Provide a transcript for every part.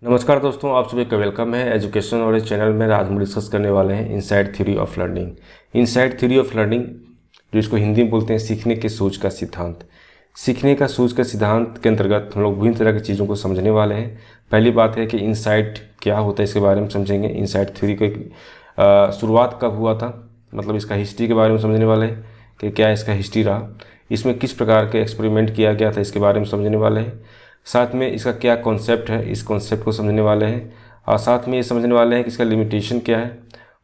नमस्कार दोस्तों, आप सभी का वेलकम है एजुकेशन और इस चैनल में। आज हम डिस्कस करने वाले हैं inside theory of learning. Inside theory of learning, जो इसको हिंदी में बोलते हैं सीखने के सूझ का सिद्धांत। सीखने का सूझ का सिद्धांत के अंतर्गत हम लोग विभिन्न तरह की चीज़ों को समझने वाले हैं। पहली बात है कि इनसाइड क्या होता है, इसके बारे में समझेंगे। इनसाइड थ्योरी को शुरुआत कब हुआ था, मतलब इसका हिस्ट्री के बारे में समझने वाले हैं कि क्या इसका हिस्ट्री रहा, इसमें किस प्रकार के एक्सपेरिमेंट किया गया था, इसके बारे में समझने वाले हैं। साथ में इसका क्या कॉन्सेप्ट है, इस कॉन्सेप्ट को समझने वाले हैं। और साथ में ये समझने वाले हैं कि इसका लिमिटेशन क्या है,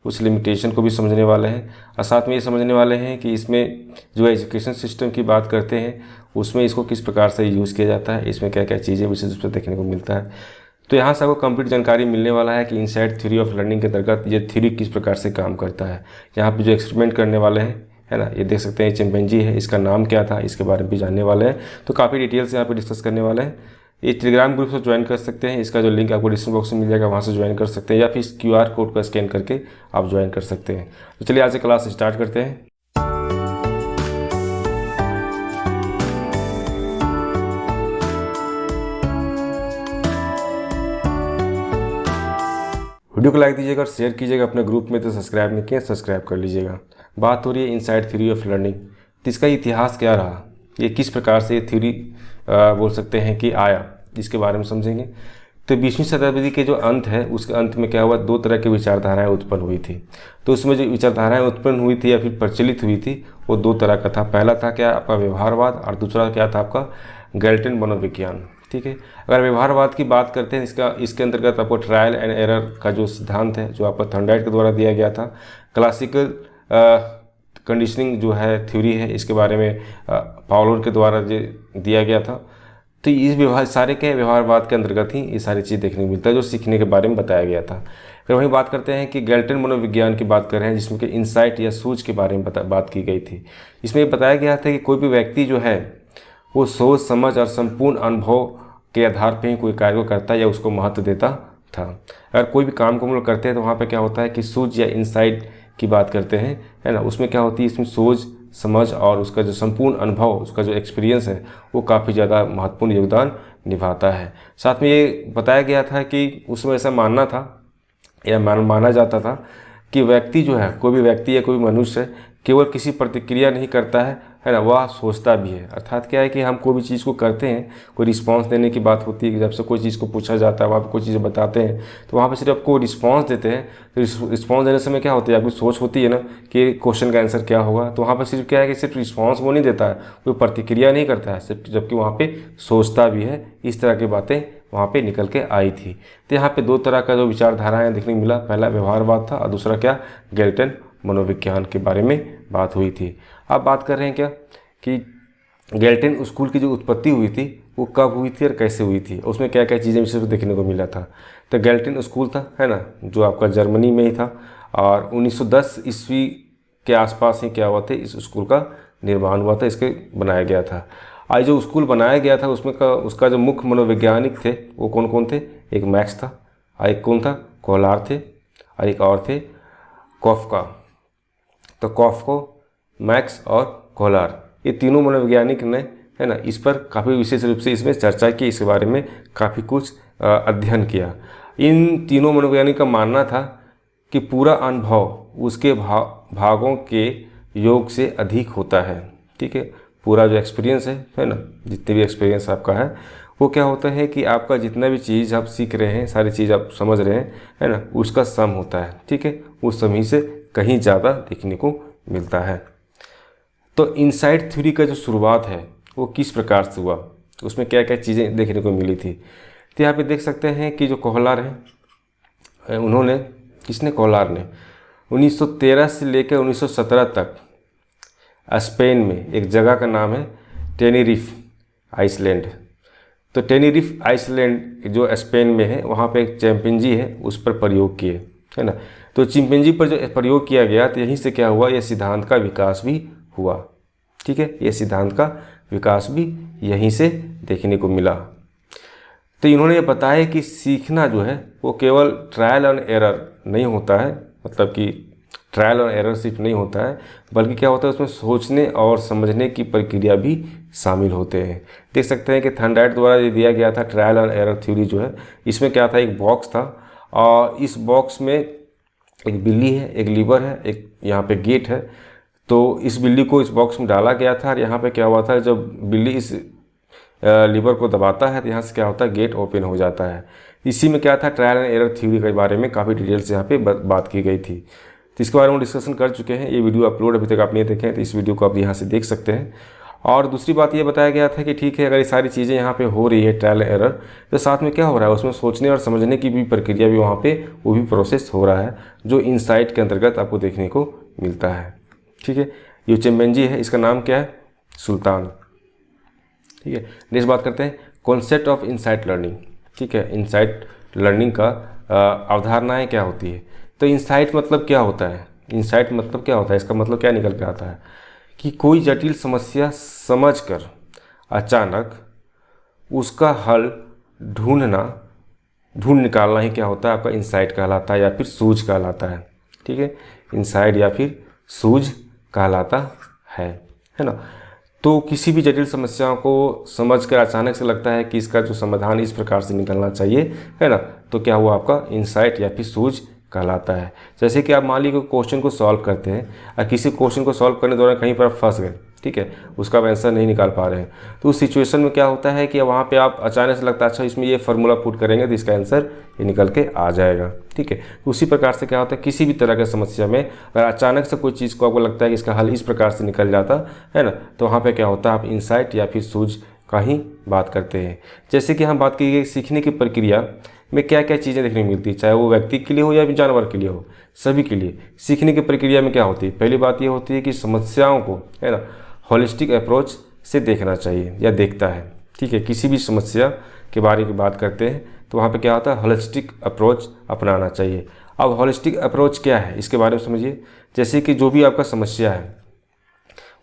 उस लिमिटेशन को भी समझने वाले हैं। और साथ में ये समझने वाले हैं कि इसमें जो एजुकेशन सिस्टम की बात करते हैं उसमें इसको किस प्रकार से यूज़ किया जाता है, इसमें क्या क्या चीज़ें विशेष रूप से देखने को मिलता है। तो यहाँ से आपको कंप्लीट जानकारी मिलने वाला है कि इनसाइड थ्योरी ऑफ लर्निंग के अंतर्गत ये थ्योरी किस प्रकार से काम करता है। यहाँ पे जो एक्सपेरिमेंट करने वाले हैं, है ना, ये देख सकते हैं चिंपैंजी है, इसका नाम क्या था, इसके बारे में भी जानने वाले हैं। तो काफ़ी डिटेल से यहाँ पे डिस्कस करने वाले हैं। ये टेलीग्राम ग्रुप से ज्वाइन कर सकते हैं, इसका जो लिंक आपको डिस्क्रिप्शन बॉक्स में मिल जाएगा, वहाँ से ज्वाइन कर सकते हैं, या फिर इस QR कोड का स्कैन करके आप ज्वाइन कर सकते हैं। तो चलिए आज से क्लास स्टार्ट करते हैं। वीडियो को लाइक दीजिएगा और शेयर कीजिएगा अपने ग्रुप में। तो सब्सक्राइब नहीं किया, सब्सक्राइब कर लीजिएगा। बात हो रही है इनसाइड थ्योरी ऑफ लर्निंग। तो इसका इतिहास क्या रहा, ये किस प्रकार से ये थ्योरी बोल सकते हैं कि आया, इसके बारे में समझेंगे। तो 20वीं शताब्दी के जो अंत है, उसके अंत में क्या हुआ, दो तरह की विचारधाराएं उत्पन्न हुई थी। तो उसमें जो विचारधाराएं उत्पन्न हुई थी या फिर प्रचलित हुई थी, वो दो तरह का था। पहला था क्या, आपका व्यवहारवाद, और दूसरा क्या था आपका गैल्टन मनोविज्ञान। ठीक है, अगर व्यवहारवाद की बात करते हैं, इसके अंतर्गत आपको ट्रायल एंड एरर का जो सिद्धांत है, जो आपको थॉर्नडाइक के द्वारा दिया गया था। क्लासिकल कंडीशनिंग जो है थ्योरी है, इसके बारे में पावलोव के द्वारा जो दिया गया था। तो इस सारे के व्यवहारवाद के अंतर्गत ही ये सारी चीज़ देखने को मिलता है, जो सीखने के बारे में बताया गया था। फिर वहीं बात करते हैं कि गैल्टन मनोविज्ञान की बात कर रहे हैं, जिसमें कि इंसाइट या सूझ के बारे में बात की गई थी। इसमें बताया गया था कि कोई भी व्यक्ति जो है वो सोच समझ और संपूर्ण अनुभव के आधार पर ही कोई कार्य को करता है या उसको महत्व देता था। अगर कोई भी काम को हम लोग करते हैं तो वहाँ पर क्या होता है कि सूझ या इंसाइट की बात करते हैं, है ना, उसमें क्या होती है, इसमें सोच समझ और उसका जो संपूर्ण अनुभव, उसका जो एक्सपीरियंस है, वो काफ़ी ज़्यादा महत्वपूर्ण योगदान निभाता है। साथ में ये बताया गया था कि उसमें ऐसा मानना था या माना जाता था कि व्यक्ति जो है, कोई भी व्यक्ति या कोई भी मनुष्य केवल किसी प्रतिक्रिया नहीं करता है ना, वह सोचता भी है। अर्थात क्या है कि हम कोई भी चीज़ को करते हैं, कोई रिस्पांस देने की बात होती है कि जब से कोई चीज़ को पूछा जाता है, वहाँ पर कोई चीज़ बताते हैं, तो वहाँ पर सिर्फ आपको रिस्पांस देते हैं। तो रिस्पांस देने समय क्या होती है, आपकी सोच होती है ना कि क्वेश्चन का आंसर क्या होगा। तो वहाँ पर सिर्फ क्या है कि सिर्फ रिस्पॉन्स वो नहीं देता है, कोई प्रतिक्रिया नहीं करता है सिर्फ, जबकि वहाँ पर सोचता भी है। इस तरह की बातें वहाँ पे निकल के आई थी। तो यहाँ पे दो तरह का जो विचारधाराएं देखने को मिला, पहला व्यवहारवाद था और दूसरा क्या, गैल्टन मनोविज्ञान के बारे में बात हुई थी। अब बात कर रहे हैं क्या कि गैल्टन स्कूल की जो उत्पत्ति हुई थी वो कब हुई थी और कैसे हुई थी, उसमें क्या क्या चीज़ें विशेष देखने को मिला था। तो गैल्टन स्कूल था, है ना, जो आपका जर्मनी में ही था, और 1910 ईस्वी के आसपास ही क्या हुआ था, इस स्कूल का निर्माण हुआ था, इसके बनाया गया था। आज जो स्कूल बनाया गया था उसमें उसका जो मुख्य मनोवैज्ञानिक थे वो कौन कौन थे, एक मैक्स था, और एक कौन था, कोहलार थे, और एक और थे कॉफका। तो कॉफको, मैक्स और कोहलार, ये तीनों मनोवैज्ञानिक ने, है ना, इस पर काफ़ी विशेष रूप से इसमें चर्चा की, इसके बारे में काफ़ी कुछ अध्ययन किया। इन तीनों मनोवैज्ञानिक का मानना था कि पूरा अनुभव उसके भागों के योग से अधिक होता है। ठीक है, पूरा जो एक्सपीरियंस है ना, जितने भी एक्सपीरियंस आपका है, वो क्या होता है कि आपका जितना भी चीज़ आप सीख रहे हैं, सारी चीज़ आप समझ रहे हैं, है ना, उसका सम होता है। ठीक है, उस सम ही से कहीं ज़्यादा देखने को मिलता है। तो इनसाइड थ्योरी का जो शुरुआत है वो किस प्रकार से हुआ, उसमें क्या क्या चीज़ें देखने को मिली थी। तो यहाँ पे देख सकते हैं कि जो कोहलार हैं, उन्होंने, किसने, कोहलार ने 1913 से लेकर 1917 तक स्पेन में एक जगह का नाम है टेनेरिफ आइसलैंड। तो टेनेरिफ आइसलैंड जो स्पेन में है, वहाँ पे एक चिंपैंजी है, उस पर प्रयोग किए, है ना। तो चिंपैंजी पर जो प्रयोग किया गया, तो यहीं से क्या हुआ, यह सिद्धांत का विकास भी हुआ। ठीक है, ये सिद्धांत का विकास भी यहीं से देखने को मिला। तो इन्होंने ये बताया कि सीखना जो है वो केवल ट्रायल एंड एरर नहीं होता है, मतलब कि ट्रायल और एरर सिर्फ नहीं होता है, बल्कि क्या होता है, उसमें सोचने और समझने की प्रक्रिया भी शामिल होते हैं। देख सकते हैं कि थर्नडाइट द्वारा ये दिया गया था ट्रायल एंड एरर थ्योरी जो है, इसमें क्या था, एक बॉक्स था और इस बॉक्स में एक बिल्ली है, एक लीवर है, एक यहाँ पे गेट है। तो इस बिल्ली को इस बॉक्स में डाला गया था और यहाँ पे क्या हुआ था, जब बिल्ली इस लीवर को दबाता है तो यहाँ से क्या होता है, गेट ओपन हो जाता है। इसी में क्या था, ट्रायल एंड एरर थ्योरी के बारे में काफ़ी डिटेल्स यहाँ पे बात की गई थी। तो इसके बारे में डिस्कशन कर चुके हैं। ये वीडियो अपलोड अभी तक आप नहीं देखे हैं तो इस वीडियो को आप यहाँ से देख सकते हैं। और दूसरी बात ये बताया गया था कि ठीक है, अगर ये सारी चीज़ें यहाँ पे हो रही है ट्रायल एरर, तो साथ में क्या हो रहा है, उसमें सोचने और समझने की भी प्रक्रिया भी वहाँ पे वो भी प्रोसेस हो रहा है, जो इनसाइट के अंतर्गत आपको देखने को मिलता है। ठीक है, ये चिंपैंजी है, इसका नाम क्या है, सुल्तान। ठीक है, नेक्स्ट बात करते हैं कॉन्सेप्ट ऑफ इनसाइट लर्निंग। ठीक है, इनसाइट लर्निंग का अवधारणाएँ क्या होती है। तो इनसाइट मतलब क्या होता है, इनसाइट मतलब क्या होता है, इसका मतलब क्या निकल के आता है कि कोई जटिल समस्या समझकर अचानक उसका हल ढूंढ निकालना ही क्या होता है, आपका इनसाइट कहलाता है या फिर सूझ कहलाता है। ठीक है, इनसाइट या फिर सूझ कहलाता है ना। तो किसी भी जटिल समस्याओं को समझकर अचानक से लगता है कि इसका जो समाधान इस प्रकार से निकलना चाहिए, है ना, तो क्या हुआ, आपका इनसाइट या फिर सूझ कहलाता है। जैसे कि आप मान लीजिए क्वेश्चन को सॉल्व करते हैं और किसी क्वेश्चन को सॉल्व करने दौरान कहीं पर आप फंस गए, ठीक है, उसका आप आंसर नहीं निकाल पा रहे हैं, तो उस सिचुएशन में क्या होता है कि वहाँ पे आप अचानक से लगता है अच्छा इसमें ये फार्मूला पुट करेंगे तो इसका आंसर ये निकल के आ जाएगा। ठीक है, तो उसी प्रकार से क्या होता है, किसी भी तरह की समस्या में अगर अचानक से कोई चीज़ को आपको लगता है कि इसका हल इस प्रकार से निकल जाता है ना, तो वहाँ पर क्या होता है, आप इनसाइट या फिर सूझ का ही बात करते हैं। जैसे कि हम बात की गई सीखने की प्रक्रिया में क्या क्या चीज़ें देखने को मिलती है, चाहे वो व्यक्ति के लिए हो या फिर जानवर के लिए हो, सभी के लिए सीखने की प्रक्रिया में क्या होती है, पहली बात ये होती है कि समस्याओं को, है ना, होलिस्टिक अप्रोच से देखना चाहिए या देखता है। ठीक है, किसी भी समस्या के बारे में बात करते हैं तो वहाँ पे क्या होता है, होलिस्टिक अप्रोच अपनाना चाहिए। अब होलिस्टिक अप्रोच क्या है, इसके बारे में समझिए। जैसे कि जो भी आपका समस्या है,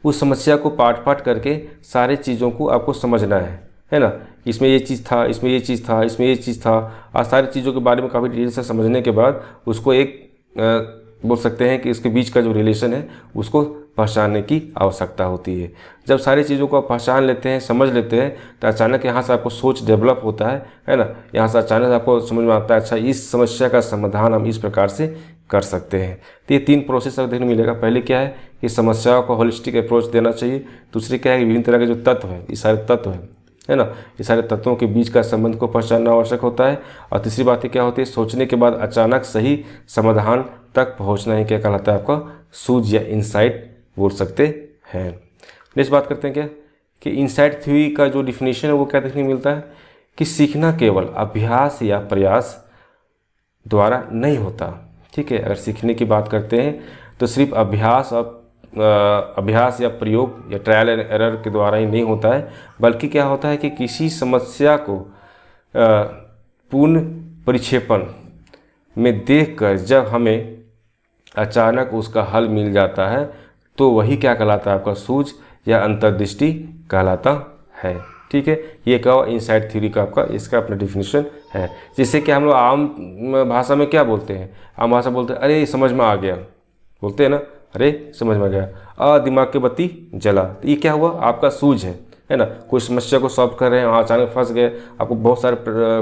उस समस्या को पार्ट पार्ट करके सारे चीज़ों को आपको समझना है ना, इसमें ये चीज़ था, इसमें ये चीज़ था, इसमें ये चीज़ था, और सारी चीज़ों के बारे में काफ़ी डिटेल से समझने के बाद उसको एक बोल सकते हैं कि इसके बीच का जो रिलेशन है उसको पहचानने की आवश्यकता होती है। जब सारी चीज़ों को आप पहचान लेते हैं, समझ लेते हैं, तो अचानक यहाँ से आपको सोच डेवलप होता है ना, यहाँ से अचानक आपको समझ में आता है अच्छा इस समस्या का समाधान हम इस प्रकार से कर सकते हैं। तो ये 3 प्रोसेस आपको देखने मिलेगा। पहले क्या है कि समस्याओं को होलिस्टिक अप्रोच देना चाहिए। दूसरी क्या है कि विभिन्न तरह के जो तत्व है, ये सारे तत्व है ना, ये सारे तत्वों के बीच का संबंध को पहचानना आवश्यक होता है। और तीसरी बात क्या होती है, सोचने के बाद अचानक सही समाधान तक पहुंचना ही क्या कहलाता है, आपका सूझ या इनसाइट बोल सकते हैं। नेक्स्ट बात करते हैं क्या कि इनसाइट थ्योरी का जो डिफिनीशन है वो क्या देखने को मिलता है कि सीखना केवल अभ्यास या प्रयास द्वारा नहीं होता। ठीक है, अगर सीखने की बात करते हैं तो सिर्फ अभ्यास या प्रयोग या ट्रायल एंड एरर के द्वारा ही नहीं होता है, बल्कि क्या होता है कि किसी समस्या को पूर्ण परिक्षेपण में देखकर जब हमें अचानक उसका हल मिल जाता है तो वही क्या कहलाता है, आपका सूझ या अंतर्दृष्टि कहलाता है। ठीक है, ये क्या इनसाइट थ्योरी का आपका इसका अपना डिफिनीशन है। जिससे कि हम लोग आम भाषा में क्या बोलते हैं, आम भाषा बोलते हैं अरे समझ में आ गया, बोलते हैं ना, अरे समझ में आ गया, दिमाग की बत्ती जला। तो ये क्या हुआ, आपका सूझ है ना। कोई समस्या को सॉल्व कर रहे हैं, अचानक फंस गए, आपको बहुत सारे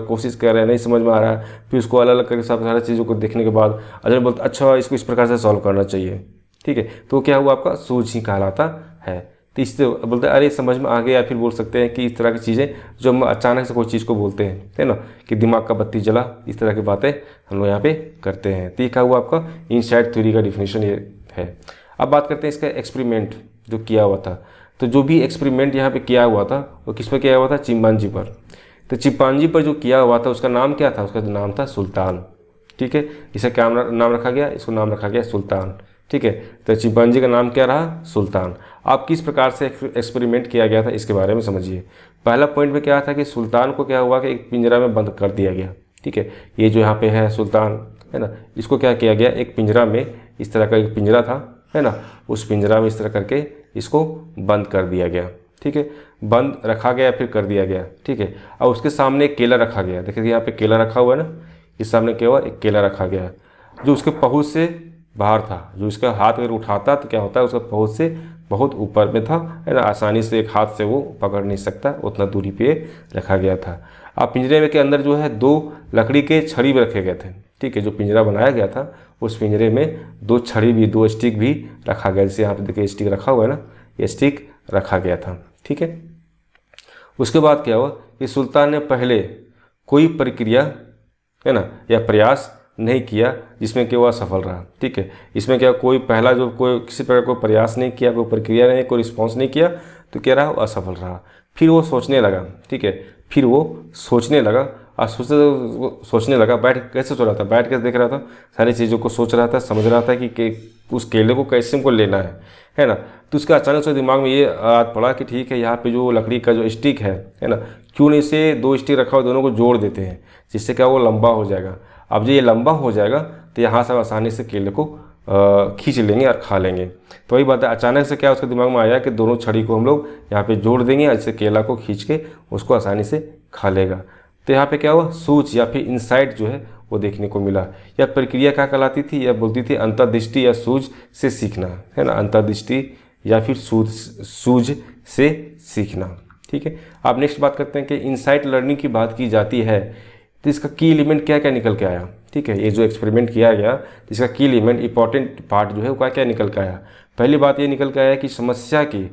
कोशिश कर रहे हैं, नहीं समझ में आ रहा है, फिर उसको अलग अलग करके सब सारी चीज़ों को देखने के बाद अगर बोलते अच्छा इसको इस प्रकार से सॉल्व करना चाहिए। ठीक है, तो क्या हुआ, आपका सूझ ही कहलाता है। तो इससे बोलते हैं अरे समझ में आ गया, या फिर बोल सकते हैं कि इस तरह की चीज़ें जो हम अचानक से कोई चीज़ को बोलते हैं, है ना, कि दिमाग का बत्ती जला, इस तरह की बातें हम लोग यहाँ पे करते हैं। तो ये क्या हुआ, आपका इनसाइट थ्योरी का डिफिनीशन ये है। अब बात करते हैं इसका एक्सपेरिमेंट जो किया हुआ था। तो जो भी एक्सपेरिमेंट यहाँ पे किया हुआ था वो किस पर किया हुआ था, चिंपांजी पर। तो चिंपांजी पर जो किया हुआ था उसका नाम क्या था, उसका नाम था सुल्तान। ठीक है, इसे क्या नाम रखा गया, इसको नाम रखा गया सुल्तान। ठीक है, तो चिंपांजी का नाम क्या रहा, सुल्तान। आप किस प्रकार से एक्सपेरिमेंट किया गया था इसके बारे में समझिए। पहला पॉइंट में क्या था कि सुल्तान को क्या हुआ कि एक पिंजरा में बंद कर दिया गया। ठीक है, ये जो यहाँ पे है सुल्तान, है ना, इसको क्या किया गया, एक पिंजरा में, इस तरह का एक पिंजरा था, है ना, उस पिंजरा में इस तरह करके इसको बंद कर दिया गया। ठीक है, बंद रखा गया फिर कर दिया गया। ठीक है, और उसके सामने एक केला रखा गया। देखिए यहाँ पे केला रखा हुआ है ना, इस सामने क्या हुआ, एक केला रखा गया जो उसके पहुँच से बाहर था। जो इसका हाथ अगर उठाता तो क्या होता है, उसका पहुँच से बहुत ऊपर में था, है ना, आसानी से एक हाथ से वो पकड़ नहीं सकता, उतना दूरी पे रखा गया था। अब पिंजरे में के अंदर जो है 2 लकड़ी के छड़ी भी रखे गए थे, ठीक है। जो पिंजरा बनाया गया था उस पिंजरे में 2 छड़ी भी, 2 स्टिक भी रखा गया, जैसे यहाँ पे देखिए स्टिक रखा हुआ है ना, ये स्टिक रखा गया था, ठीक है। उसके बाद क्या हुआ कि सुल्तान ने पहले कोई प्रक्रिया, है ना, या प्रयास नहीं किया जिसमें कि वो असफल रहा, ठीक है। इसमें क्या कोई पहला जो कोई किसी प्रकार कोई प्रयास नहीं किया, कोई प्रक्रिया नहीं, कोई रिस्पॉन्स नहीं किया, तो क्या रहा, वो असफल रहा। फिर वो सोचने लगा, ठीक है, फिर वो सोचने लगा और सोचने लगा, कैसे सोच रहा था, बैठ के देख रहा था, सारी चीज़ों को सोच रहा था, समझ रहा था कि उस केले को कैसे हमको लेना है ना। तो उसका अचानक से दिमाग में ये याद पड़ा कि ठीक है, यहाँ पे जो लकड़ी का जो स्टिक है ना, क्यों नहीं से 2 स्टिक रखा हुआ, दोनों को जोड़ देते हैं, जिससे क्या वो लंबा हो जाएगा। अब जब ये लंबा हो जाएगा तो यहाँ से आसानी से केले को खींच लेंगे और खा लेंगे। तो वही बात है, अचानक से क्या उसके दिमाग में आया कि दोनों छड़ी को हम लोग यहाँ पे जोड़ देंगे, ऐसे केला को खींच के उसको आसानी से खा लेगा। तो यहाँ पे क्या हुआ, सूझ या फिर इंसाइट जो है वो देखने को मिला। यह प्रक्रिया क्या कहलाती थी, यह बोलती थी अंतर्दृष्टि या सूझ से सीखना, है ना, अंतर्दृष्टि या फिर सूझ से सीखना, ठीक है। अब नेक्स्ट बात करते हैं कि इंसाइट लर्निंग की बात की जाती है तो इसका की एलिमेंट क्या क्या निकल के आया, ठीक है। ये जो एक्सपेरिमेंट किया गया इसका की एलिमेंट, इंपॉर्टेंट पार्ट जो है वो क्या निकल के आया। पहली बात ये निकल के आया कि समस्या की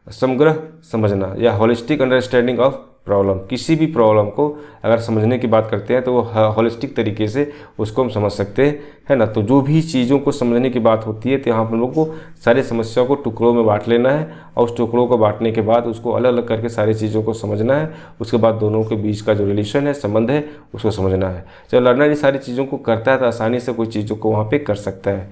समग्र समझना या होलिस्टिक अंडरस्टैंडिंग ऑफ प्रॉब्लम। किसी भी प्रॉब्लम को अगर समझने की बात करते हैं तो वो होलिस्टिक तरीके से उसको हम समझ सकते हैं, है ना। तो जो भी चीज़ों को समझने की बात होती है तो यहाँ पर हम लोग को सारी समस्याओं को टुकड़ों में बांट लेना है और उस टुकड़ों को बांटने के बाद उसको अलग अलग करके सारी चीज़ों को समझना है। उसके बाद दोनों के बीच का जो रिलेशन है, संबंध है, उसको समझना है। जब लर्नर इन सारी चीज़ों को करता है तो आसानी से कोई चीज़ों को वहाँ पर कर सकता है।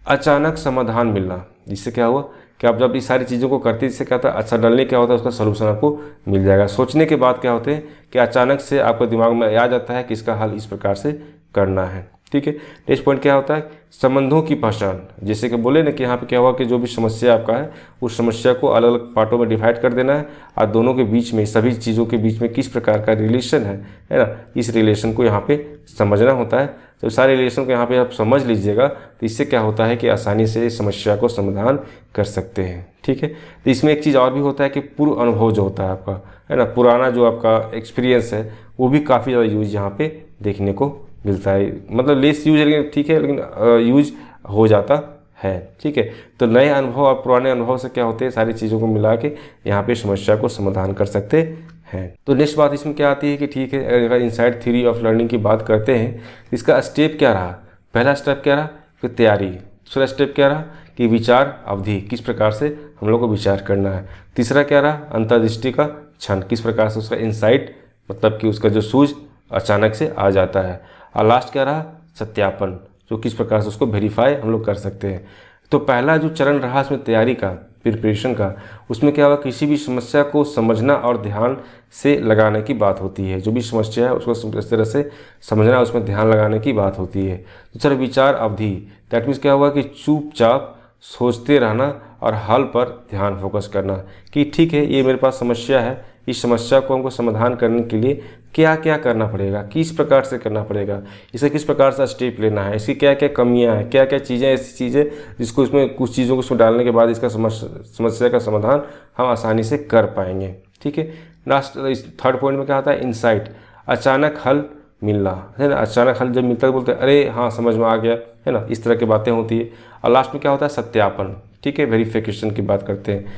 अचानक समाधान मिलना, जिससे क्या हुआ कि आप जब इस सारी चीज़ों को करते हैं, इससे क्या होता है, सडनली क्या होता है, उसका सलूशन आपको मिल जाएगा। सोचने के बाद क्या होते हैं कि अचानक से आपके दिमाग में आ जाता है कि इसका हल इस प्रकार से करना है, ठीक है। नेक्स्ट पॉइंट क्या होता है, संबंधों की पहचान। जैसे कि बोले ना कि यहाँ पे क्या हुआ कि जो भी समस्या आपका है उस समस्या को अलग अलग पार्टों में डिवाइड कर देना है और दोनों के बीच में, सभी चीज़ों के बीच में किस प्रकार का रिलेशन है ना, इस रिलेशन को यहाँ पे समझना होता है। जब सारे रिलेशन को यहाँ पे आप समझ लीजिएगा तो इससे क्या होता है कि आसानी से इस समस्या को समाधान कर सकते हैं, ठीक है। तो इसमें एक चीज़ और भी होता है कि पूर्व अनुभव जो होता है आपका, है ना, पुराना जो आपका एक्सपीरियंस है वो भी काफ़ी ज़्यादा यूज यहाँ पे देखने को मिलता है। मतलब लेस यूज, लेकिन ठीक है, लेकिन यूज हो जाता है, ठीक है। तो नए अनुभव और पुराने अनुभव से क्या होते हैं, सारी चीज़ों को मिला के यहाँ पे समस्या को समाधान कर सकते हैं। तो नेक्स्ट बात इसमें क्या आती है कि ठीक है, अगर इनसाइड थ्योरी ऑफ लर्निंग की बात करते हैं इसका स्टेप क्या रहा। पहला स्टेप क्या रहा कि तैयारी। दूसरा स्टेप क्या रहा कि विचार अवधि, किस प्रकार से हम लोग को विचार करना है। तीसरा क्या रहा, अंतर्दृष्टि का क्षण, किस प्रकार से उसका इंसाइट, मतलब कि उसका जो सूझ अचानक से आ जाता है। और लास्ट क्या रहा, सत्यापन, जो किस प्रकार से उसको वेरीफाई हम लोग कर सकते हैं। तो पहला जो चरण रहा इसमें तैयारी का, प्रिपरेशन का, उसमें क्या हुआ, किसी भी समस्या को समझना और ध्यान से लगाने की बात होती है। जो भी समस्या है उसको इस तरह से समझना, उसमें ध्यान लगाने की बात होती है। दूसरा विचार अवधि, दैट मीन्स क्या हुआ कि चुपचाप सोचते रहना और हल पर ध्यान फोकस करना कि ठीक है, ये मेरे पास समस्या है, इस समस्या को हमको समाधान करने के लिए क्या क्या करना पड़ेगा, किस प्रकार से करना पड़ेगा, इसे किस प्रकार से स्टेप लेना है, इसकी क्या क्या कमियां हैं, क्या क्या चीज़ें ऐसी चीज़ें जिसको इसमें कुछ चीज़ों को इसमें डालने के बाद इसका समस्या का समाधान हम आसानी से कर पाएंगे, ठीक है। लास्ट थर्ड पॉइंट में क्या आता है, इंसाइट, अचानक हल मिलना, है ना। अचानक हल जब मिलता है बोलते हैं अरे हाँ समझ में आ गया, है ना, इस तरह की बातें होती है। और लास्ट में क्या होता है, सत्यापन, ठीक है, वेरिफिकेशन की बात करते हैं,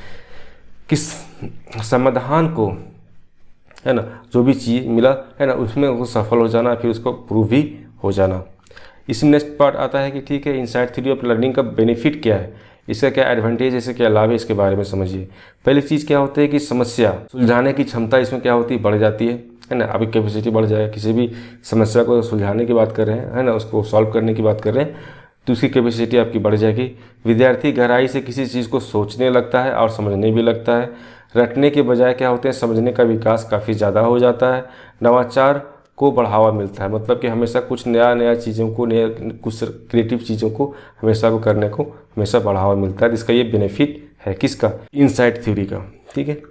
किस समाधान को, है ना, जो भी चीज़ मिला है ना उसमें वो सफल हो जाना, फिर उसको प्रूव भी हो जाना। इसमें नेक्स्ट पार्ट आता है कि ठीक है, इनसाइड थ्योरी ऑफ लर्निंग का बेनिफिट क्या है, इसका क्या एडवांटेज है, इससे क्या लाभ है, इसके बारे में समझिए। पहली चीज़ क्या होती है कि समस्या सुलझाने की क्षमता इसमें क्या होती है, बढ़ जाती है ना। आपकी कैपेसिटी बढ़ जाए, किसी भी समस्या को सुलझाने की बात कर रहे हैं, है ना, उसको सॉल्व करने की बात कर रहे हैं तो उसकी कैपेसिटी आपकी बढ़ जाएगी। विद्यार्थी गहराई से किसी चीज़ को सोचने लगता है और समझने भी लगता है। रटने के बजाय क्या होते हैं, समझने का विकास काफ़ी ज़्यादा हो जाता है। नवाचार को बढ़ावा मिलता है, मतलब कि हमेशा कुछ नया चीज़ों को, कुछ क्रिएटिव चीज़ों को हमेशा को करने को हमेशा बढ़ावा मिलता है। जिसका ये बेनिफिट है किसका, इनसाइड थ्योरी का, ठीक है।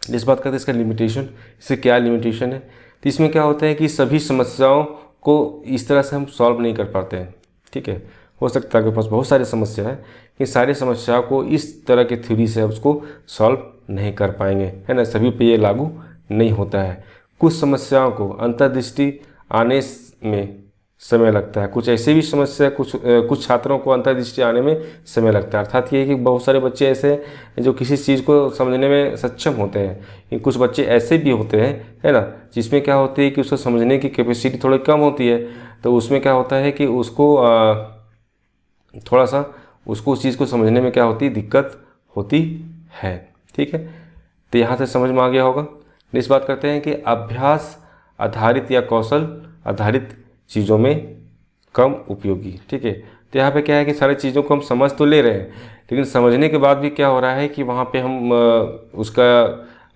इस बात करते हैं इसका लिमिटेशन, इससे क्या लिमिटेशन है। तो इसमें क्या होता है कि सभी समस्याओं को इस तरह से हम सॉल्व नहीं कर पाते हैं, ठीक है। हो सकता है आपके पास बहुत सारी समस्या है, कि सारी समस्याओं को इस तरह की थ्योरी से उसको सॉल्व नहीं कर पाएंगे, है ना। सभी पे ये लागू नहीं होता है। कुछ समस्याओं को अंतर्दृष्टि आने में समय लगता है, कुछ ऐसे भी समस्या कुछ छात्रों को अंतर्दृष्टि आने में समय लगता है। अर्थात ये है कि बहुत सारे बच्चे ऐसे हैं जो किसी चीज़ को समझने में सक्षम होते हैं, कुछ बच्चे ऐसे भी होते हैं, है ना, जिसमें क्या होती है कि उसको समझने की कैपेसिटी थोड़ी कम होती है। तो उसमें क्या होता है कि उसको थोड़ा सा उसको उस चीज़ को समझने में क्या होती है, दिक्कत होती है। ठीक है, तो यहाँ से समझ में आ गया होगा। इस बात करते हैं कि अभ्यास आधारित या कौशल आधारित चीज़ों में कम उपयोगी। ठीक है, तो यहाँ पे क्या है कि सारी चीज़ों को हम समझ तो ले रहे हैं, लेकिन समझने के बाद भी क्या हो रहा है कि वहाँ पे हम उसका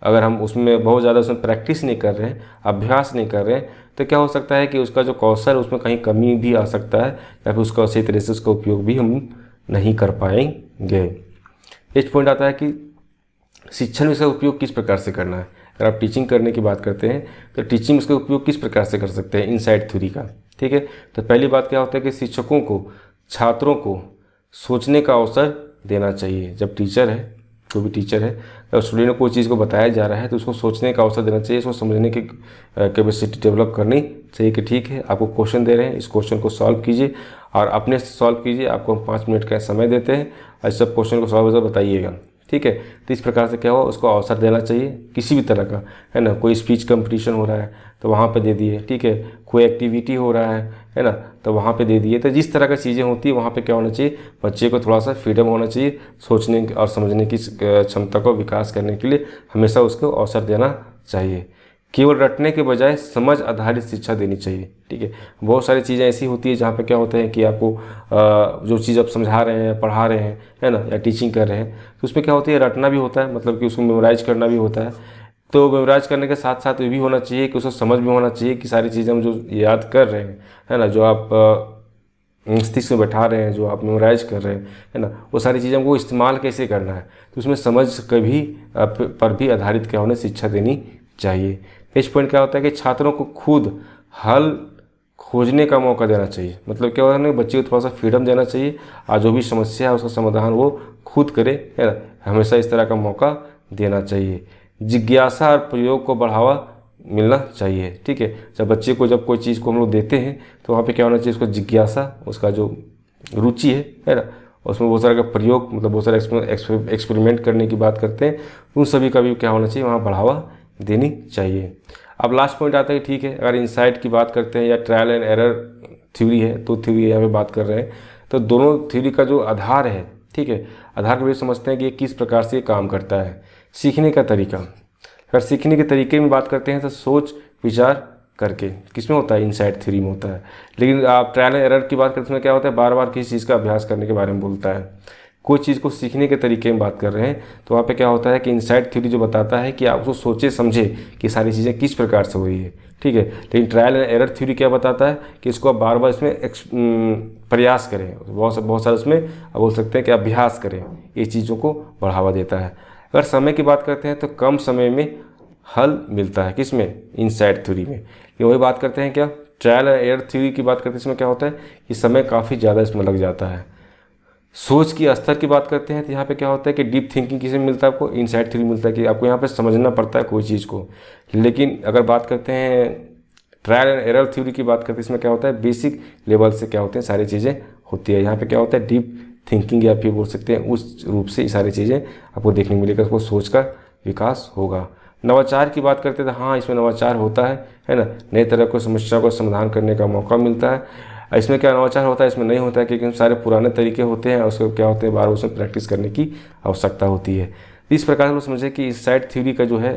अगर हम उसमें बहुत ज़्यादा उसमें प्रैक्टिस नहीं कर रहे हैं, अभ्यास नहीं कर रहे हैं, तो क्या हो सकता है कि उसका जो कौशल उसमें कहीं कमी भी आ सकता है, या फिर उसका सही तरह से उसका उपयोग भी हम नहीं कर पाएंगे। नेक्स्ट पॉइंट आता है कि शिक्षण में इसका उपयोग किस प्रकार से करना है। अगर आप टीचिंग करने की बात करते हैं तो टीचिंग में इसका उपयोग किस प्रकार से कर सकते हैं, इनसाइड थ्योरी का। ठीक है, तो पहली बात क्या होता है कि शिक्षकों को छात्रों को सोचने का अवसर देना चाहिए। जब टीचर है, कोई भी टीचर है, जब स्टूडेंट को कोई चीज़ को बताया जा रहा है तो उसको सोचने का अवसर देना चाहिए, उसको समझने की कैपेसिटी डेवलप करनी चाहिए कि ठीक है, आपको क्वेश्चन दे रहे हैं, इस क्वेश्चन को सॉल्व कीजिए और अपने से सॉल्व कीजिए, आपको हम 5 मिनट का समय देते हैं और इस सब क्वेश्चन को सॉल्व बताइएगा। ठीक है, तो इस प्रकार से क्या हुआ, उसको अवसर देना चाहिए किसी भी तरह का, है ना। कोई स्पीच कंपटीशन हो रहा है तो वहाँ पे दे दिए, ठीक है, कोई एक्टिविटी हो रहा है ना, तो वहाँ पे दे दिए। तो जिस तरह की चीज़ें होती है वहाँ पे क्या होना चाहिए, बच्चे को थोड़ा सा फ्रीडम होना चाहिए, सोचने और समझने की क्षमता को विकास करने के लिए हमेशा उसको अवसर देना चाहिए। केवल रटने के बजाय समझ आधारित शिक्षा देनी चाहिए। ठीक है, बहुत सारी चीज़ें ऐसी होती है जहाँ पे क्या होता है कि आपको जो चीज़ आप समझा रहे हैं, पढ़ा रहे हैं, है ना, या टीचिंग कर रहे हैं, तो उसमें क्या होती है, रटना भी होता है, मतलब कि उसको मेमोराइज करना भी होता है। तो मेमोराइज करने के साथ साथ ये भी होना चाहिए कि उसको समझ भी होना चाहिए कि सारी चीज़ें हम जो याद कर रहे हैं, है ना, जो आप मस्तिष्क में बैठा रहे हैं, जो आप मेमोराइज कर रहे हैं, है ना, वो सारी चीज़ें हमको इस्तेमाल कैसे करना है, तो उसमें समझ कभी पर भी आधारित क्या होने शिक्षा देनी चाहिए। नेक्स्ट पॉइंट क्या होता है कि छात्रों को खुद हल खोजने का मौका देना चाहिए। मतलब क्या होता है, बच्चे को थोड़ा सा फ्रीडम देना चाहिए और जो भी समस्या है उसका समाधान वो खुद करे, है ना, हमेशा इस तरह का मौका देना चाहिए। जिज्ञासा और प्रयोग को बढ़ावा मिलना चाहिए। ठीक है, जब बच्चे को जब कोई चीज़ को हम लोग देते हैं तो वहाँ पे क्या होना चाहिए, उसको जिज्ञासा, उसका जो रुचि है ना, उसमें बहुत सारा का प्रयोग, मतलब बहुत सारा एक्सपेरिमेंट करने की बात करते हैं, उन सभी का भी क्या होना चाहिए, वहाँ बढ़ावा देनी चाहिए। अब लास्ट पॉइंट आता है, ठीक है, अगर इनसाइट की बात करते हैं या ट्रायल एंड एरर थ्योरी है, तो थ्योरी यहाँ पे बात कर रहे हैं, तो दोनों थ्योरी का जो आधार है, ठीक है, आधार को भी समझते हैं कि ये किस प्रकार से काम करता है। सीखने का तरीका, अगर सीखने के तरीके में बात करते हैं तो सोच विचार करके किसमें होता है, इनसाइट थ्योरी में होता है। लेकिन आप ट्रायल एंड एरर की बात करते हैं, क्या होता है, बार बार किसी चीज़ का अभ्यास करने के बारे में बोलता है। कोई चीज़ को सीखने के तरीके में बात कर रहे हैं तो वहाँ पे क्या होता है कि इनसाइट थ्योरी जो बताता है कि आप उसको सोचे समझे कि सारी चीज़ें किस प्रकार से हो रही है। ठीक है, लेकिन ट्रायल एंड एरर थ्योरी क्या बताता है कि इसको आप बार बार इसमें प्रयास करें, बहुत सारा उसमें आप बोल सकते हैं कि अभ्यास करें, ये चीज़ों को बढ़ावा देता है। अगर समय की बात करते हैं तो कम समय में हल मिलता है, किसमें, इनसाइट थ्योरी में। ये वही बात करते हैं क्या, ट्रायल एंड एरर थ्योरी की बात करते हैं, इसमें क्या होता है कि समय काफ़ी ज़्यादा इसमें लग जाता है। सोच की स्तर की बात करते हैं तो यहाँ पे क्या होता है कि डीप थिंकिंग किसे मिलता है, आपको इनसाइट थ्योरी मिलता है कि आपको यहाँ पे समझना पड़ता है कोई चीज़ को। लेकिन अगर बात करते हैं ट्रायल एंड एरर थ्योरी की बात करते हैं, इसमें क्या होता है, बेसिक लेवल से क्या होते हैं सारी चीज़ें होती है। यहाँ पे क्या होता है, डीप थिंकिंग या फिर बोल सकते हैं उस रूप से ये सारी चीज़ें आपको देखने को मिलेगा, उसको सोच का विकास होगा। नवाचार की बात करते हैं तो हाँ, इसमें नवाचार होता है ना, नए तरह को समस्या को समाधान करने का मौका मिलता है। इसमें क्या नवाचार होता है, इसमें नहीं होता है, क्योंकि सारे पुराने तरीके होते हैं और उसको क्या होते हैं, बार उसमें प्रैक्टिस करने की आवश्यकता होती है। इस प्रकार से हम समझे कि इनसाइट थ्योरी का जो है,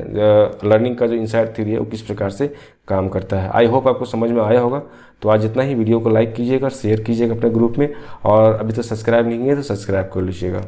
लर्निंग का जो इनसाइट थ्योरी है वो किस प्रकार से काम करता है। आई होप आपको समझ में आया होगा। तो आज इतना ही, वीडियो को लाइक कीजिएगा, शेयर कीजिएगा अपने ग्रुप में, और अभी तो सब्सक्राइब नहीं है तो सब्सक्राइब कर लीजिएगा।